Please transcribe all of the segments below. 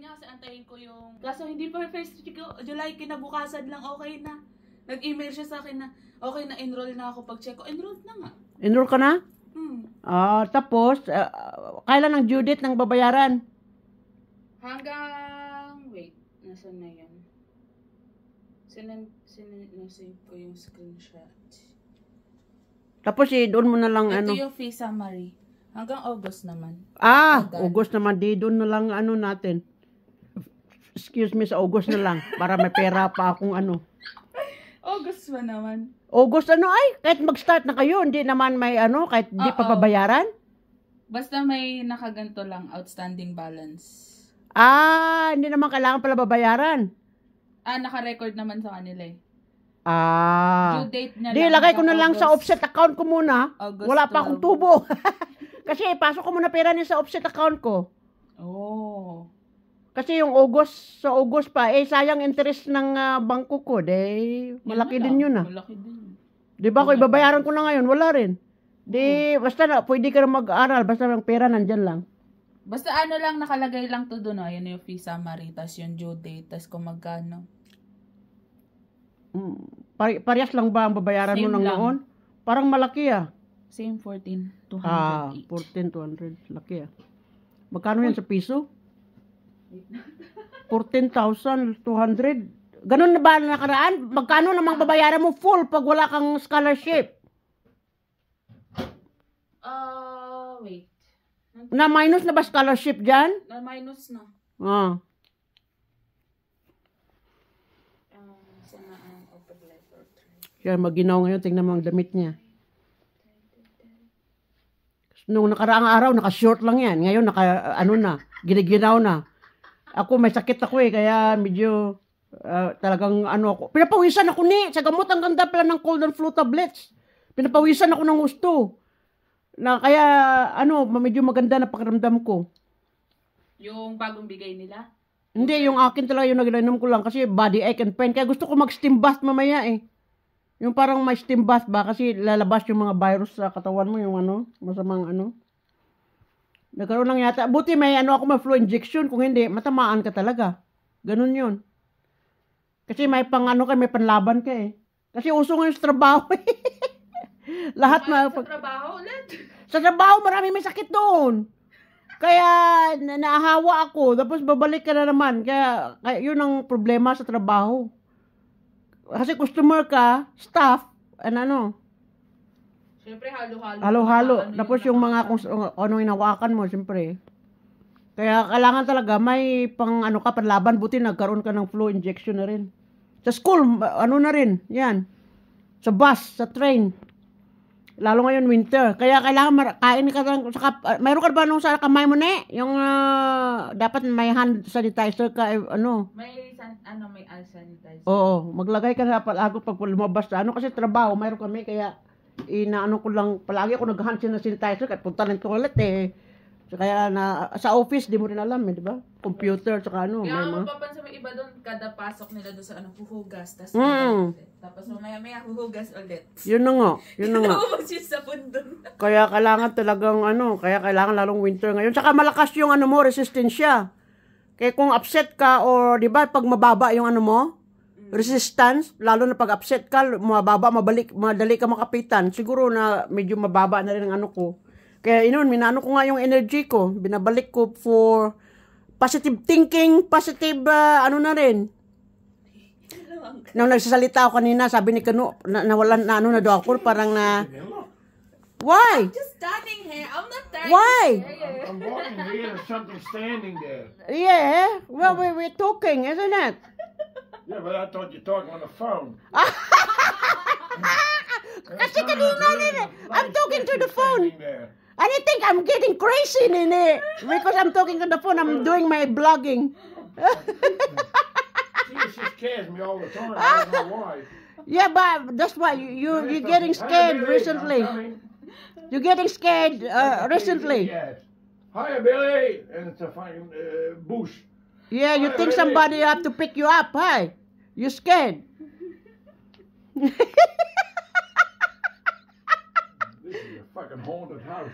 niya kasi antayin ko yung... Kaso hindi pa first week July, kinabukasan lang okay na. Nag-email siya sa akin na okay na, enroll na ako. Pag-check ko, enrolled na nga. Enroll ka na? Tapos, kailan ang due date ng babayaran? Hanggang... Wait, nasan na yan? Sinasave ko yung screenshot. Tapos doon mo na lang Ito ano. yung fee summary. Hanggang August naman. August naman. Doon na lang ano natin. Excuse me, sa August na lang. Para may pera pa akong ano. August ba naman? August ano ay? Kahit mag-start na kayo, hindi naman may ano, kahit hindi pa babayaran? Basta may nakaganto lang, outstanding balance. Hindi naman kailangan pala babayaran. Naka-record naman sa kanila eh. Due date na Di, lang. lagay ko na lang August. sa offset account ko muna. August Wala pa akong tubo. Kasi pasok ko muna pera niya sa offset account ko. Oh. Kasi yung sa August pa, sayang interest ng bangko ko. Malaki din yun Malaki din. Di ba, kung ibabayaran ko na ngayon, wala rin. Basta pwede ka na mag-aral, basta ng pera nandyan lang. Basta lang, nakalagay lang to doon. Yun yung fee summary, tas yung due date, tas kung magkano. Parehas lang ba ang babayaran mo ng noon? Parang malaki Same 14,200 each. 14,200. Laki Magkano yan sa piso? 14,200. Ganun na ba nakaraan? Magkano namang babayaran mo full pag wala kang scholarship? Wait. Na minus na ba scholarship dyan? Na minus na. Sana ang open letter. Siya maginaw ngayon. Tingnan mo ang damit niya. Nung nakaraang araw, naka-short lang yan. Ngayon, giniginaw na. Ako, may sakit ako kaya medyo talagang ako. Pinapawisan ako sa gamot ang ganda pala ng cold and flu tablets. Pinapawisan ako ng gusto. Kaya, medyo maganda na pakiramdam ko. Yung bagong bigay nila? Hindi, yung akin talaga yung nag-inom ko lang kasi body ache and pain. Kaya gusto ko mag-steam bath mamaya Yung parang may steam bath ba kasi lalabas yung mga virus sa katawan mo, yung masamang Nagkaroon lang yata. Buti may ako may flu injection, kung hindi matamaan ka talaga. Ganun yun. Kasi may may panlaban ka Kasi uso ngayon sa trabaho Lahat sa trabaho ulit? Sa trabaho marami may sakit doon. Kaya naahawa ako, tapos babalik ka na naman. Kaya yun ang problema sa trabaho. Kasi customer ka, staff, Siyempre, halo-halo. Halo-halo. Tapos yung mga kung anong inawakan mo, siyempre. Kaya kailangan talaga may panlaban. Buti nagkaroon ka ng flu injection na rin. Sa school, na rin. Yan. Sa bus, sa train. Lalo ngayon winter. Kaya kailangan kain ka lang. Mayroon ka ba nung sa kamay mo yung dapat may hand sanitizer ka, May hand sanitizer. Oo, maglagay ka na palagi pag lumabas sa kasi trabaho, mayroon kami, kaya ko lang, palagi ako nag-hand sanitizer kahit punta ng toilet Kaya sa office, di mo rin alam di ba? Computer, tsaka Kaya mapapansin mo iba doon, kada pasok nila doon sa huhugas, tapos maya huhugas ulit. Yun na nga. Naubos yung sabon doon. Kaya kailangan talagang kailangan lalong winter ngayon. Tsaka malakas yung resistensya. Kaya kung upset ka or di ba pag mababa yung resistance, lalo na pag upset ka, mababa, madali ka makapitan. Siguro na medyo mababa na rin ang ko. Kaya minano ko nga yung energy ko, binabalik ko for positive thinking, positive na rin. Nung nagsasalita ako kanina, sabi ni Kano, nawalan na daw ako, parang Why? I'm just standing here. I'm not there. Why? I'm walking here. There's something standing there. Yeah. Well, we're talking, isn't it? Yeah, but I thought you were talking on the phone. Kasi kanina I'm talking to the phone. There. And I think I'm getting crazy in it. Because I'm talking to the phone, I'm doing my blogging. She scares me all the time. I don't know why. Yeah, but that's why you're getting scared recently. You're getting scared recently. Hi, Billy. And it's a fucking bush. Yeah, you think somebody have to pick you up, hi? You're scared. This is a fucking haunted house.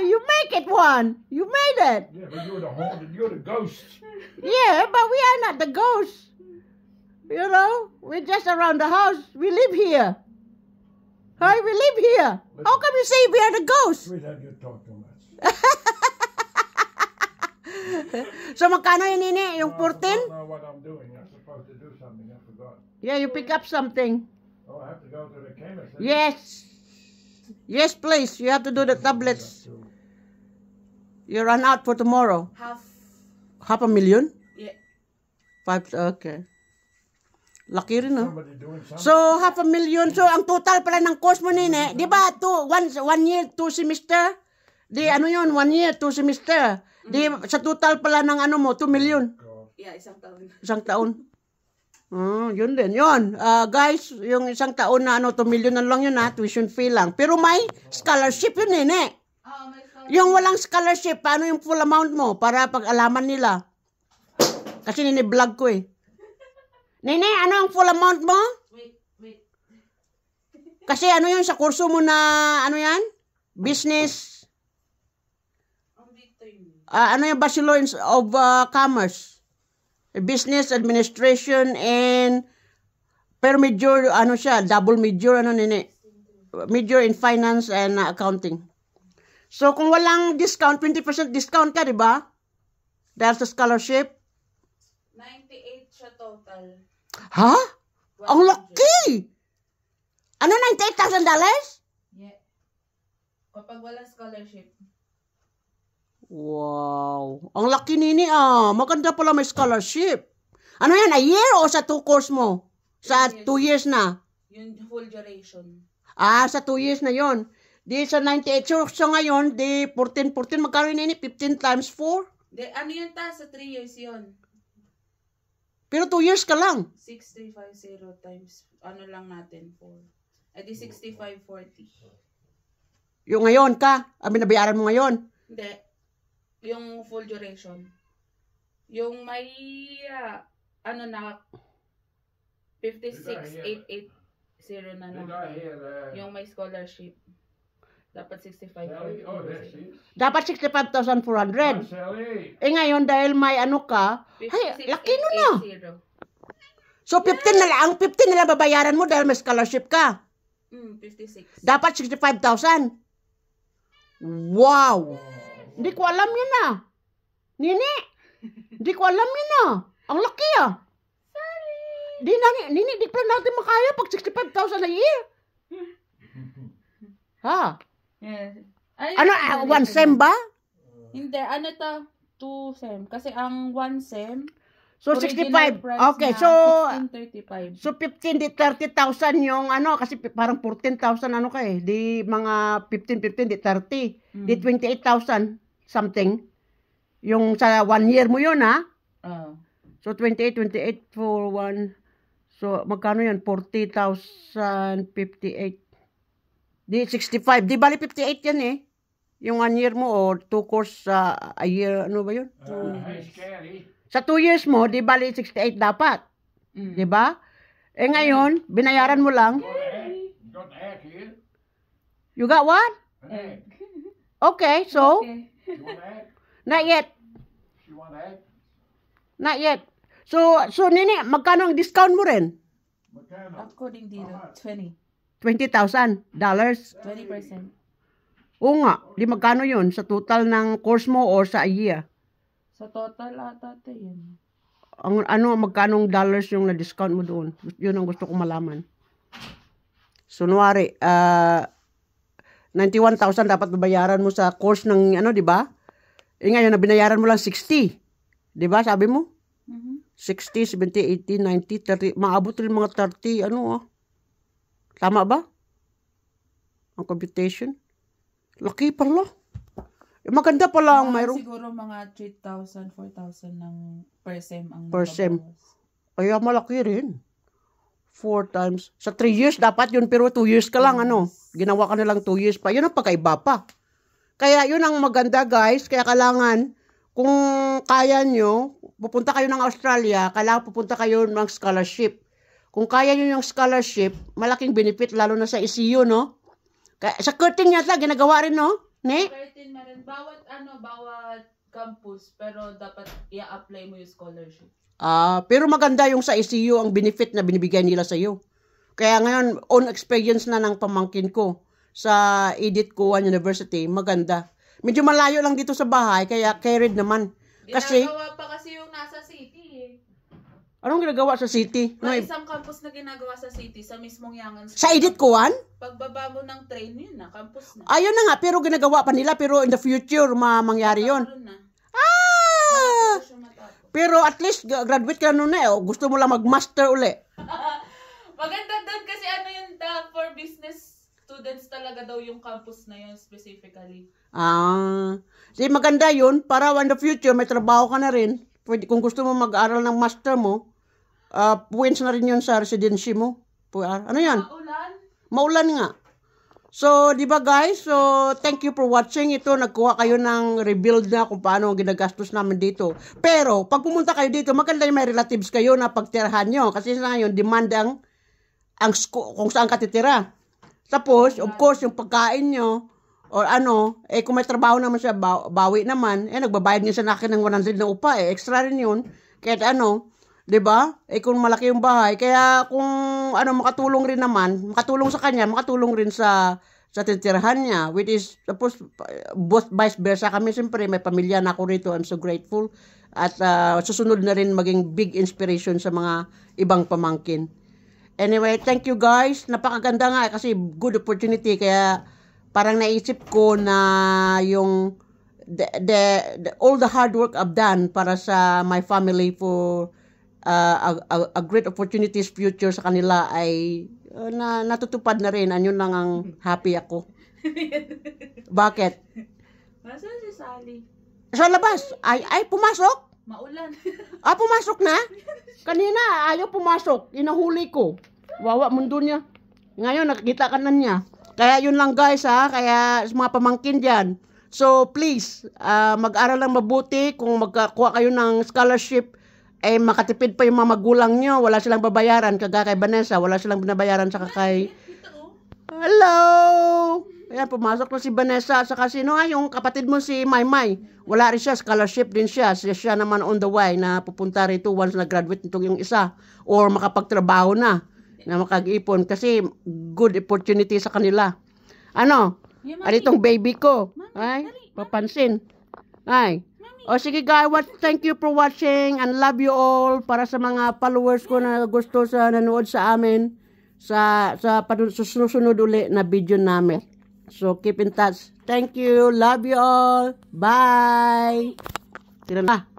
You make it one. You made it. Yeah, but you're the haunted. You're the ghost. Yeah, but we are not the ghosts. You know, we're just around the house. We live here. Hi, we live here. How come you say we are the ghosts? Sweetheart, you talk too much. So, magkano yun, Nini? Yung I 14? don't know what I'm doing. I'm supposed to do something. I forgot. Yeah, you pick up something. Oh, I have to go to the chemist. Yes. Yes, please. You have to do the tablets. You run out for tomorrow. Half. $500,000? Yeah. 5, okay. Laki rin, no? Somebody doing something. So, $500,000. So, ang total pala ng course mo, Nini, di ba, one year, 2 semester? Di, ano yun, 1 year, 2 semester. Di, sa total pala ng ano mo, 2 million. Yeah, isang taon. Isang taon. Yun din. Yun. Guys, yung isang taon na 2 million na lang yun tuition fee lang. Pero may scholarship yun, Nini. May Yung walang scholarship, paano yung full amount mo para pag-alaman nila? Kasi nini-vlog ko eh. Nene, ano ang full amount mo? Wait. Kasi ano yun sa kurso mo na, ano yan? Business. Ang dito yun. Ano yung Bachelor of Commerce? Business Administration and per major, ano siya, double major, ano nene? Major in Finance and Accounting. So, kung walang discount, 20% discount ka, di ba? Dahil sa scholarship. 98 siya total. Ha? Ang laki! Ano, $98,000? Yeah. Kapag walang scholarship. Wow. Ang laki nini Maganda pala may scholarship. Ano yan, a year o sa 2 course mo? Sa 2 years na? Yung full duration. Sa 2 years na yon. Di sa 98. So ngayon, di 14, magkano nini? 15 times 4? Ano yun sa 3 years yun? Pero 2 years ka lang. 6350 times, ano lang natin, 4. Di 6540. Yung ngayon ka, binabayaran mo ngayon. Hindi. Yung full duration. Yung may, ano na, 56,880 na Did lang. I hear Yung may scholarship. Dapat 6540. Oh, that's it. Dapat 65,400. Sally. Ngayon, dahil may ano ka, ay, laki nun na. 56,880. So, 15 na lang, 15 na lang babayaran mo dahil may scholarship ka. 56. Dapat 65,000. Wow! Hindi ko alam yun Nini, hindi ko alam yun Ang laki Sorry. Nini, di pa natin makaya pag 65,000 a year. Ha? Yes. Ano, 1 sem ba? Hindi, ano to? 2 sem. Kasi ang 1 sem, So, original 65. price Okay, na so, 1635. so 15 di 30,000 yung ano, kasi parang 14,000 ano ka di mga 15 di 30. Di 28,000 something. Yung sa 1 year mo yun So, 28 for 1. So, magkano yan? 40,058. Di 65. Di bali 58 yan Yung 1 year mo o 2 course a year, ano ba yun? Hey, Scary. Sa 2 years mo, di bali 68 dapat. Di ba? Ngayon, binayaran mo lang. Got an egg here. You got what? An egg. Okay, so, Okay. You want an egg? not yet. You want an egg? Not yet. So Nini, magkano ang discount mo rin? Magkano? According dito, 20. $20,000. 20%. Oo nga. Di magkano yun sa total ng course mo or sa a year? Sa total ata yun. Magkanong dollars yung na-discount mo doon? Yun ang gusto kong malaman. So, nuwari, 91,000 dapat babayaran mo sa course ng, di ba? Ngayon, na binayaran mo lang 60. Di ba, sabi mo? 60, 70, 80, 90, 30. Maabot rin mga 30, Tama ba? Ang computation? Laki pala. Maganda pala ang mayroong. Siguro mga 3,000, 4,000 ng per sem ang Per sem. nababawas. Kaya malaki rin. 4 times. Sa 3 years, dapat yun. Pero 2 years ka lang, Ginawa ka na lang 2 years pa. Yun ang pagkaiba pa. Kaya yun ang maganda, guys. Kaya kailangan, kung kaya nyo, pupunta kayo ng Australia, kailangan pupunta kayo ng scholarship. Kung kaya nyo yung scholarship, malaking benefit, lalo na sa ECU, Sa curtain yata, ginagawa rin, no? Ne? 13 meron. Bawat campus, pero dapat i-apply mo yung scholarship. Pero maganda yung sa ECU ang benefit na binibigay nila sa iyo. Kaya ngayon, own experience na ng pamangkin ko sa Edith Cowan University, maganda. Medyo malayo lang dito sa bahay, kaya carried naman. Kasi, Ginagawa pa kasi yung nasa city eh. anong ginagawa sa city? May isang campus na ginagawa sa city, sa mismong Yangan. Sa Edith Cowan? Pagbaba mo ng train, yun na, campus na. Ayun na nga, pero ginagawa pa nila, pero in the future, mangyari yon. Meron na. Ah! Matapos yung matapos. Pero at least, graduate ka nun eh. Gusto mo lang mag-master uli. Maganda doon kasi yun, for business students talaga daw yung campus na yun specifically. Sige, maganda yun. Para in the future, may trabaho ka na rin. Pwede, kung gusto mo mag-aral ng master mo, points na rin yun sa residency mo. Ano yan? Maulan? Maulan nga. So, di ba guys? So, thank you for watching. Ito, nagkuha kayo ng rebuild na kung paano ginagastos namin dito. Pero, pag pumunta kayo dito, maganda yung may relatives kayo na pagtirahan nyo. Kasi sa ngayon, demand ang kung saan ka titira. Tapos, of course, yung pagkain nyo, or kung may trabaho naman siya, bawi naman, nagbabayad niya sa akin ng 100 na upa, extra rin yun. Kahit diba? Kung malaki yung bahay, kaya kung makatulong rin naman, makatulong sa kanya, makatulong rin sa titirahan niya, which is, tapos, both vice versa kami, siyempre, may pamilya na ako rito, I'm so grateful, at susunod na rin maging big inspiration sa mga ibang pamangkin. Anyway, thank you guys. Napakaganda nga kasi good opportunity. Kaya parang naisip ko na yung all the hard work I've done para sa my family for a great opportunities future sa kanila ay natutupad na rin. Yun lang ang happy ako. Bakit? Nasaan si Sally? Sa labas. Ay pumasok? Maulan. Pumasok na? Kanina, ayaw pumasok. Inahuli ko. Wawa mundo niya. Ngayon, nakikita ka na niya. Kaya yun lang guys Kaya sa mga pamangkin dyan. So, please, mag-aral lang mabuti. Kung magkakuha kayo ng scholarship, makatipid pa yung mga magulang nyo. Wala silang babayaran. Kagaya kay Vanessa, wala silang binabayaran sa kay... Hello! Ayan, pumasok na si Vanessa. Saka sino yung kapatid mo si Maymay. Wala rin siya, scholarship din siya. Siya naman on the way na pupunta rito once na-graduate nitong yung isa. Or makapagtrabaho na makag-ipon. Kasi good opportunity sa kanila. Itong baby ko. Ay, papansin. Ay. O sige guys, thank you for watching and love you all. Para sa mga followers ko na gusto sa nanood sa amin. Sa susunod uli na video namin. So, keep in touch. Thank you. Love you all. Bye. Tira na.